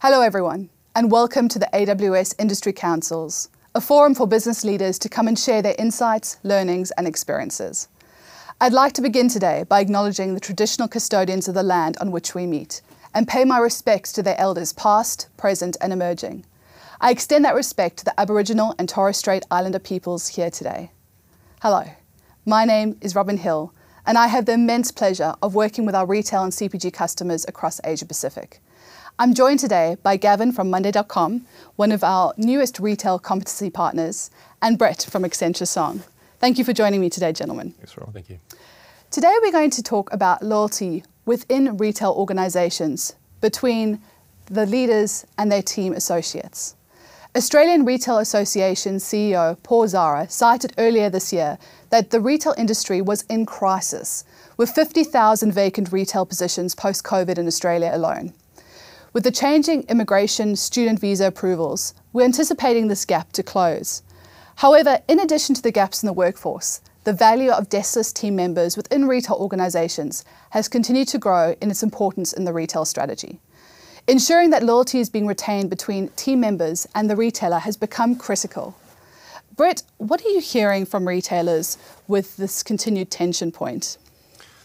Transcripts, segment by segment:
Hello everyone, and welcome to the AWS Industry Councils, a forum for business leaders to come and share their insights, learnings and experiences. I'd like to begin today by acknowledging the traditional custodians of the land on which we meet, and pay my respects to their elders past, present and emerging. I extend that respect to the Aboriginal and Torres Strait Islander peoples here today. Hello, my name is Robyn Hill, and I have the immense pleasure of working with our retail and CPG customers across Asia Pacific. I'm joined today by Gavin from monday.com, one of our newest retail competency partners, and Brett from Accenture Son. Thank you for joining me today, gentlemen. Thanks, Rob. Thank you. Today we're going to talk about loyalty within retail organisations between the leaders and their team associates. Australian Retail Association CEO Paul Zara cited earlier this year that the retail industry was in crisis, with 50,000 vacant retail positions post-COVID in Australia alone. With the changing immigration student visa approvals, we're anticipating this gap to close. However, in addition to the gaps in the workforce, the value of deskless team members within retail organisations has continued to grow in its importance in the retail strategy. Ensuring that loyalty is being retained between team members and the retailer has become critical. Brett, what are you hearing from retailers with this continued tension point?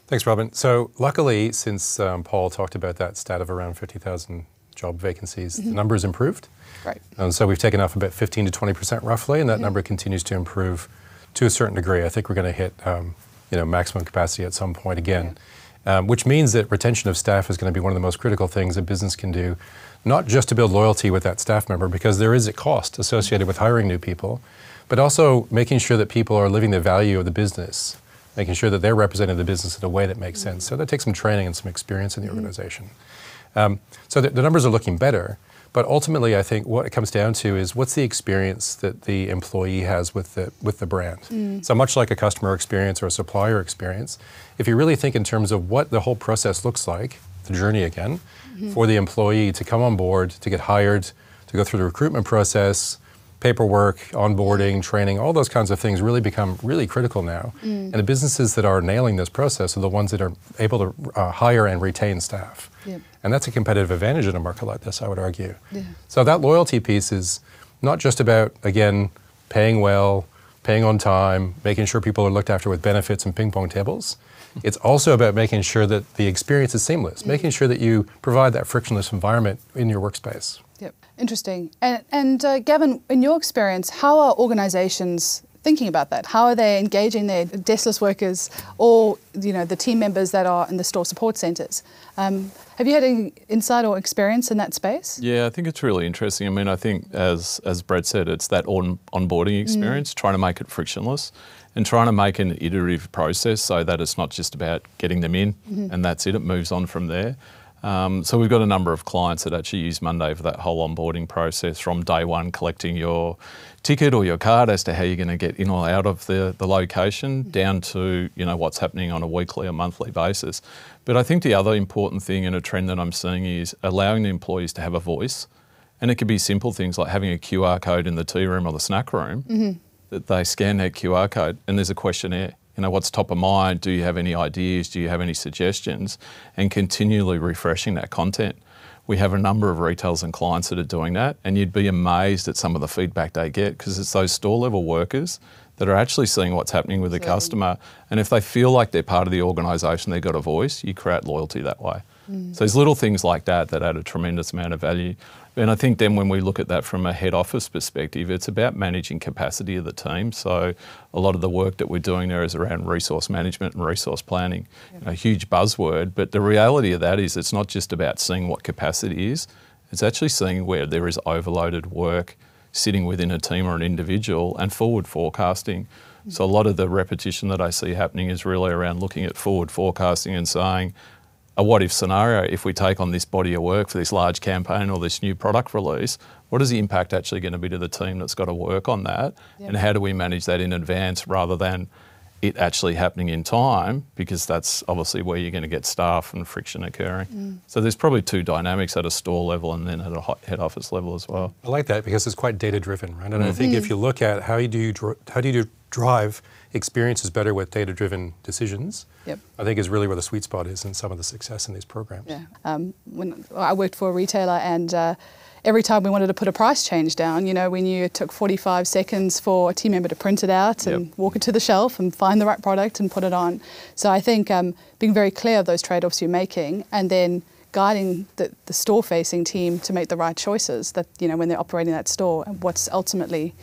Thanks, Robyn. So luckily, since Paul talked about that stat of around 50,000 job vacancies, the number's improved. Right. And so we've taken off about 15 to 20% roughly, and that number continues to improve to a certain degree. I think we're going to hit maximum capacity at some point again. Which means that retention of staff is going to be one of the most critical things a business can do, not just to build loyalty with that staff member, because there is a cost associated with hiring new people, but also making sure that people are living the value of the business, making sure that they're representing the business in a way that makes sense. So that takes some training and some experience in the organization. So the numbers are looking better, but ultimately I think what it comes down to is what's the experience that the employee has with the brand. So much like a customer experience or a supplier experience, if you really think in terms of what the whole process looks like, the journey again, for the employee to come on board, to get hired, to go through the recruitment process, paperwork, onboarding, training, all those kinds of things really become really critical now. And the businesses that are nailing this process are the ones that are able to hire and retain staff. Yep. And that's a competitive advantage in a market like this, I would argue. Yeah. So that loyalty piece is not just about, again, paying well, paying on time, making sure people are looked after with benefits and ping pong tables. It's also about making sure that the experience is seamless, making sure that you provide that frictionless environment in your workspace. Yep, interesting. And Gavin, in your experience, how are organisations thinking about that? How are they engaging their deskless workers or the team members that are in the store support centres? Have you had any insight or experience in that space? Yeah, I think it's really interesting. I mean, I think as Brett said, it's that onboarding experience, trying to make it frictionless and trying to make an iterative process so that it's not just about getting them in and that's it, it moves on from there. So we've got a number of clients that actually use Monday for that whole onboarding process, from day one collecting your ticket or your card as to how you're going to get in or out of the location, down to what's happening on a weekly or monthly basis. But I think the other important thing and a trend that I'm seeing is allowing the employees to have a voice. And it could be simple things like having a QR code in the tea room or the snack room, that they scan that QR code and there's a questionnaire. What's top of mind? Do you have any ideas? Do you have any suggestions? And continually refreshing that content. We have a number of retailers and clients that are doing that, and you'd be amazed at some of the feedback they get, because it's those store level workers that are actually seeing what's happening with the customer. And if they feel like they're part of the organisation, they've got a voice, you create loyalty that way. So there's little things like that that add a tremendous amount of value. And I think then when we look at that from a head office perspective, it's about managing capacity of the team. So a lot of the work that we're doing there is around resource management and resource planning. A huge buzzword, but the reality of that is it's not just about seeing what capacity is, it's actually seeing where there is overloaded work sitting within a team or an individual, and forward forecasting. So a lot of the repetition that I see happening is really around looking at forward forecasting and saying, a what-if scenario, if we take on this body of work for this large campaign or this new product release, what is the impact actually going to be to the team that's got to work on that? Yep. And how do we manage that in advance rather than it actually happening in time, because that's obviously where you're going to get staff and friction occurring. So there's probably two dynamics at a store level and then at a head office level as well. I like that because it's quite data driven, right? And I think if you look at how do you do drive experiences better with data-driven decisions, Yep. I think is really where the sweet spot is in some of the success in these programs. Yeah. When I worked for a retailer, and every time we wanted to put a price change down, we knew it took 45 seconds for a team member to print it out and walk it to the shelf and find the right product and put it on. So I think being very clear of those trade-offs you're making, and then guiding the store-facing team to make the right choices that, when they're operating that store, and what's ultimately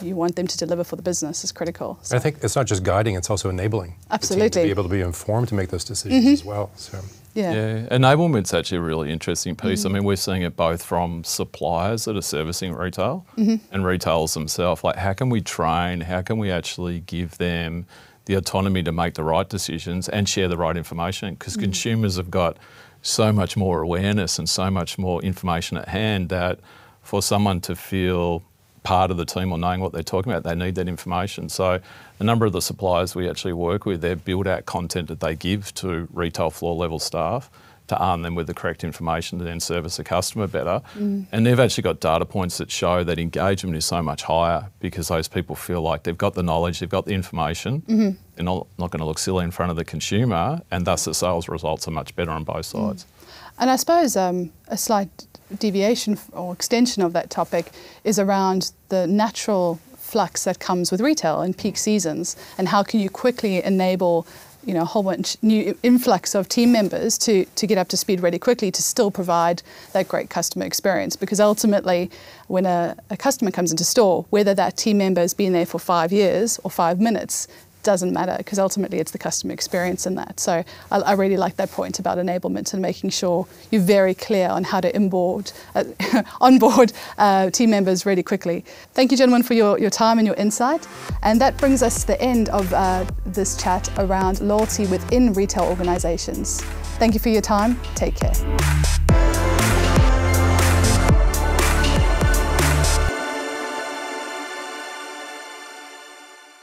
you want them to deliver for the business is critical. So. I think it's not just guiding, it's also enabling Absolutely. the team to be able to be informed to make those decisions as well. So. Yeah. Enablement's actually a really interesting piece. I mean, we're seeing it both from suppliers that are servicing retail and retailers themselves. Like, how can we train, how can we actually give them the autonomy to make the right decisions and share the right information? Because consumers have got so much more awareness and so much more information at hand that for someone to feel part of the team or knowing what they're talking about, they need that information. So a number of the suppliers we actually work with, they build out content that they give to retail floor level staff to arm them with the correct information to then service the customer better. And they've actually got data points that show that engagement is so much higher because those people feel like they've got the knowledge, they've got the information, they're not going to look silly in front of the consumer, and thus the sales results are much better on both sides. And I suppose a slight deviation or extension of that topic is around the natural flux that comes with retail in peak seasons, and how can you quickly enable a whole bunch new influx of team members to get up to speed really quickly to still provide that great customer experience. Because ultimately, when a customer comes into store, whether that team member has been there for 5 years or 5 minutes, doesn't matter, because ultimately it's the customer experience in that. So I really like that point about enablement and making sure you're very clear on how to onboard team members really quickly. Thank you, gentlemen, for your time and your insight. And that brings us to the end of this chat around loyalty within retail organizations. Thank you for your time. Take care.